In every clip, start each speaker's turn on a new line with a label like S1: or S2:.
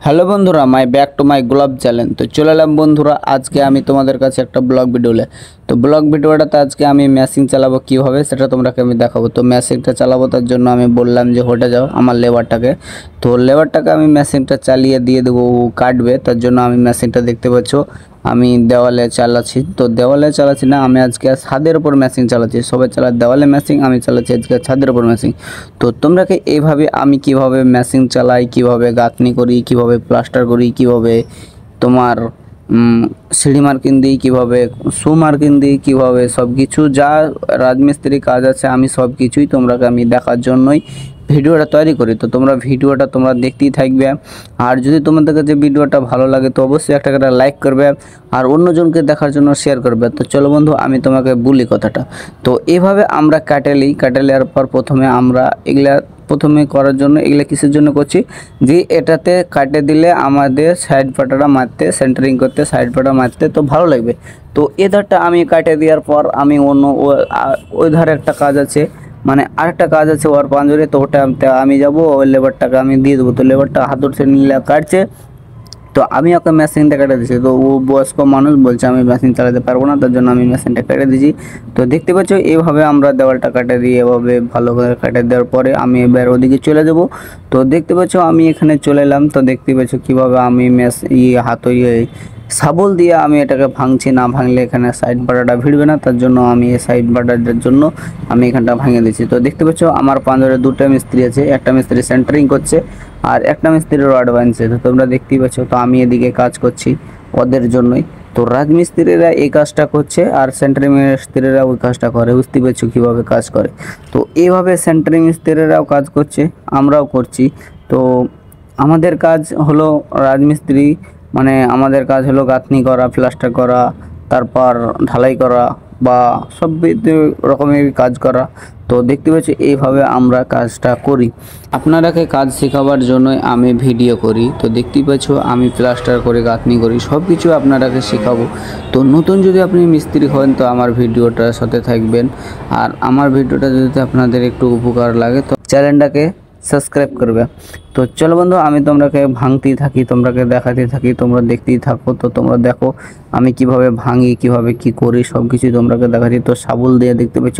S1: Hello বন্ধুরা, মাই back to my globe channel. তো চলে এলাম বন্ধুরা, আজকে আমি তোমাদের কাছে একটা ব্লগ ভিডিওলে। তো ব্লগ ভিডিওটাতে আজকে আমি মেশিন চালাবো কীভাবে সেটা তোমরাকে আমি দেখাবো। তো মেশিনটা চালাবো, তার জন্য আমি বললাম যে হটে যাও আমার লেবারটাকে। তো লেবারটাকে আমি মেশিনটা চালিয়ে দিয়ে দেবো, ও কাটবে। তার জন্য আমি মেশিনটা দেখতে পাচ্ছ আমি দেওয়ালে চালাচ্ছি। তো দেওয়ালে চালাচ্ছি না, আমি আজকে ছাদের উপর মেশিন চালাচ্ছি। সবাই চালায় দেওয়ালে মেশিন, আমি চালাচ্ছি আজকে ছাদের উপর মেশিন। তো তোমরাকে এইভাবে আমি কিভাবে মেশিন চালাই, কিভাবে গাঁথনি করি, কিভাবে প্লাস্টার করি, কিভাবে তোমার সিঁড়ি মার্কিং দিই, কীভাবে শু মার্কিং দিই, কীভাবে সব কিছু যা রাজমিস্ত্রি কাজ আছে আমি সব কিছুই তোমরাকে আমি দেখার জন্যই ভিডিওটা তৈরি করি। তো তোমরা ভিডিওটা তোমরা দেখতেই থাকবে। আর যদি তোমাদের কাছে ভিডিওটা ভালো লাগে তো অবশ্যই একটা করে লাইক করবে আর অন্যজনকে দেখার জন্য শেয়ার করবে। তো চলো বন্ধু, আমি তোমাকে বলি কথাটা। তো এভাবে আমরা কাটালিয়ার পর প্রথমে আমরা এগুলা করার জন্য এগুলা কিসের জন্য করছি, যে এটাতে কাটে দিলে আমাদের সাইড পাটাটা মারতে, সেন্টারিং করতে, সাইড পাটা মারতে তো ভালো লাগবে। তো এধারটা আমি কাটে দেওয়ার পর আমি অন্য ওই ধারে একটা কাজ আছে, মানে আরেকটা কাজ আছে ওর পাঞ্জরে। তো ওটা আমি যাবো, ওই লেবারটাকে আমি দিয়ে দেবো। তো লেবারটা হাতুড় সে নিলে কাটছে, তো আমি ওকে মেশিনটা কেটে দিচ্ছি। তো ও বয়স্ক মানুষ বলছে আমি মেশিন চালাতে পারবো না, তার জন্য আমি মেশিনটা কেটে দিচ্ছি। তো দেখতে পাচ্ছ এইভাবে আমরা দেওয়ালটা কাটে দিই, এভাবে ভালো করে কেটে দেওয়ার পরে আমি এবার ওদিকে চলে যাব। তো দেখতে পাচ্ছ আমি এখানে চলে এলাম। তো দেখতে পাচ্ছ কীভাবে আমি হাত শাবল দিয়ে আমি এটাকে ভাঙছি। না ভাঙলে এখানে সাইড বাটাটা ভিড়বে না, তার জন্য আমি এই সাইড বাটাটার জন্য আমি এখানটা ভাঙে দিচ্ছি। তো দেখতে পাচ্ছ আমার পাঁজরে দুটো মিস্ত্রি আছে, একটা মিস্ত্রি সেন্টারিং করছে আর একটা মিস্ত্রি রড বানছে। তো তোমরা দেখতেই পাচ্ছ। তো আমি এদিকে কাজ করছি ওদের জন্যই। তো রাজমিস্ত্রিরা এই কাজটা করছে আর সেন্টারিং মিস্ত্রিরা ওই কাজটা করে, বুঝতে পারছো কীভাবে কাজ করে। তো এইভাবে সেন্টারিং মিস্ত্রিরাও কাজ করছে, আমরাও করছি। তো আমাদের কাজ হলো রাজমিস্ত্রি, মানে আমাদের কাজ হলো গাঁথনি করা, প্লাস্টার করা, তারপর ঢালাই করা বা সব রকমের কাজ করা। তো দেখতে পাচ্ছি এইভাবে আমরা কাজটা করি। আপনারাকে কাজ শেখাবার জন্যই আমি ভিডিও করি। তো দেখতেই পাচ্ছ আমি প্লাস্টার করে গাঁথনি করি, সব কিছু আপনারাকে শেখাবো। তো নতুন যদি আপনি মিস্ত্রি হন তো আমার ভিডিওটার সাথে থাকবেন। আর আমার ভিডিওটা যদি আপনাদের একটু উপকার লাগে তো চ্যানেলটাকে সাবস্ক্রাইব করবে। তো চলো বন্ধু, আমি তোমরাকে ভাঙতেই থাকি, তোমরাকে দেখাতে থাকি, তোমরা দেখতেই থাকো। তো তোমরা দেখো আমি কিভাবে ভাঙি, কিভাবে কি করি, সব কিছুই তোমরাকে দেখাচ্ছি। তো শাবল দিয়ে দেখতে পেয়েছ,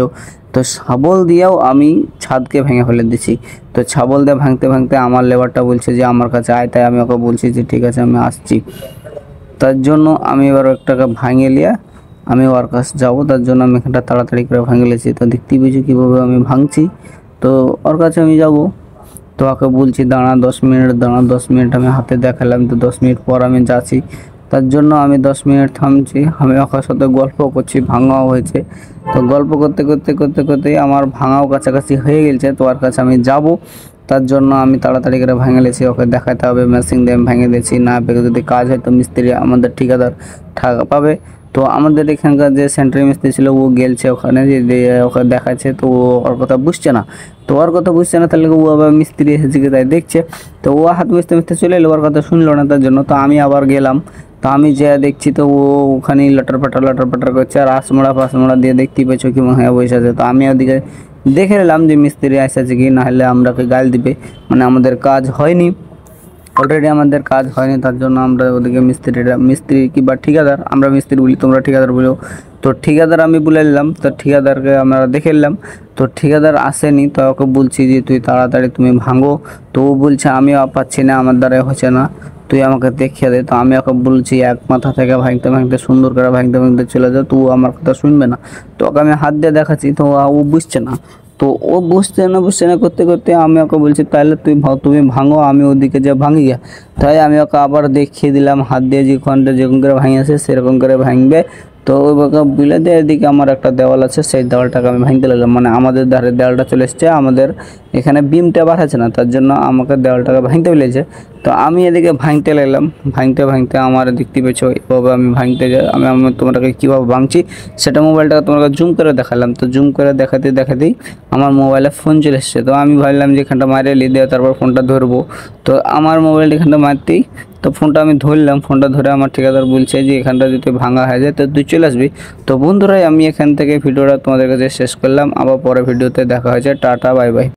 S1: তো শাবল দিয়েও আমি ছাদকে ভেঙে ফেলে দিচ্ছি। তো শাবল দিয়ে ভাঙতে ভাঙতে আমার লেবারটা বলছে যে আমার কাছে আয়, তাই আমি ওকে বলছি যে ঠিক আছে আমি আসছি। তার জন্য আমি এবার একটাকে ভাঙে নিয়ে আমি ওর কাছে যাবো, তার জন্য আমি এখানটা তাড়াতাড়ি করে ভাঙে নিয়েছি। তো দেখতেই পেয়েছি কীভাবে আমি ভাঙছি। তো ওর কাছে আমি যাবো, তো ওকে বলছি দাঁড়া 10 মিনিট, দাঁড়া 10 মিনিট আমি হাতে দেখালাম। তো 10 মিনিট পর আমি যাচ্ছি, তার জন্য আমি 10 মিনিট থামছি। আমি ওর সাথে গল্প করছি, ভাঙাও হয়েছে। তো গল্প করতে করতে করতে করতেই আমার ভাঙাও কাছাকাছি হয়ে গেছে। তো ওর কাছে আমি যাব, তার জন্য আমি তাড়াতাড়ি করে ভেঙে লেছি। ওকে দেখাতে হবে মেশিন দিয়ে আমি ভেঙে দিয়েছি। না যদি কাজ হয় তো মিস্ত্রি আমাদের ঠিকাদার টাকা পাবে। তো আমাদের এখানকার যে সেন্টারি মিস্ত্রি ছিল ও গেলছে ওখানে, যে ওকে দেখাচ্ছে। তো ওর কথা বুঝছে না, তো ওর কথা বুঝছে না, তাহলে ও আবার মিস্ত্রি এসেছে তাই দেখছে। তো ও হাত মিস্তে মিস্তে চলে এলো, ওর কথা শুনলো না, তার জন্য তো আমি আবার গেলাম। তো আমি যা দেখছি তো ও ওখানেই লটার পাটার করছে আর পাঁচমোড়া দিয়ে দেখতেই পেয়েছো কি হ্যাঁ বসে আছে। তো আমি ওদিকে দেখে নিলাম যে মিস্ত্রি এসেছে কি, না হলে আমরাকে গাল দিবে, মানে আমাদের কাজ হয়নি, অলরেডি আমাদের কাজ হয়নি। তার জন্য আমরা ওদিকে মিস্ত্রি কি বা ঠিকাদার, আমরা মিস্ত্রি বলি, তোমরা ঠিকাদার বলো। তো ঠিকাদার আমি বলে নিলাম। তো ঠিকাদারকে আমরা দেখে নিলাম। তো ঠিকাদার আসেনি, তো ওকে বলছি যে তুই তাড়াতাড়ি তুমি ভাঙো। তো ও বলছে আমিও পাচ্ছি না, আমার দ্বারা হচ্ছে না, তুই আমাকে দেখিয়ে দে। তো আমি ওকে বলছি এক মাথা থেকে ভাঙতে ভাঙতে সুন্দর করে ভাঙতে ভাঙতে চলে যাও, তো ও আমার কথা শুনবে না। তো ওকে আমি হাত দিয়ে দেখাচ্ছি, তো ও বুঝছে না। তো ও বুঝছে না করতে করতে আমি ওকে বলছি তাহলে তুমি ভাঙো, আমি ওদিকে যা ভাঙি গিয়া। তাই আমি ওকে আবার দেখিয়ে দিলাম হাত দিয়ে, যেরকম করে ভাঙিয়েছে সেরকম করে ভাঙবে। তো ওকে বুলে দিয়ে এদিকে আমার একটা দেওয়াল আছে, সেই দেওয়ালটাকে আমি ভাঙতে লাগলাম। মানে আমাদের ধারে দেওয়ালটা চলে এসছে, আমাদের এখানে বিমটা বাড়াচ্ছে না, তার জন্য আমাকে দেওয়ালটাকে ভাঙতে বলেছে। তো আমি এদিকে ভাঙতে লাগলাম, ভাঙতে ভাঙতে আমার দেখতে পেয়েছো এভাবে আমি ভাঙতে যাই। আমি তোমাকে কীভাবে ভাঙছি সেটা মোবাইলটাকে তোমাকে জুম করে দেখালাম। তো জুম করে দেখাতেই আমার মোবাইলে ফোন চলে এসছে। তো আমি ভাবলাম যে এখানটা মারিয়ে দিয়ে তারপর ফোনটা ধরবো। তো আমার মোবাইলটা এখানটা মারতেই তো ফোনটা আমি ধরলাম, ফোনটা ধরে আমার ঠিকাদার বলছে যে এখানটা যদি ভাঙা হয়ে যায় তো তুই চলে আসবি। তো বন্ধুরাই আমি এখান থেকে ভিডিওটা তোমাদের কাছে শেষ করলাম, আবার পরে ভিডিওতে দেখা হয়েছে। Tata, bye bye.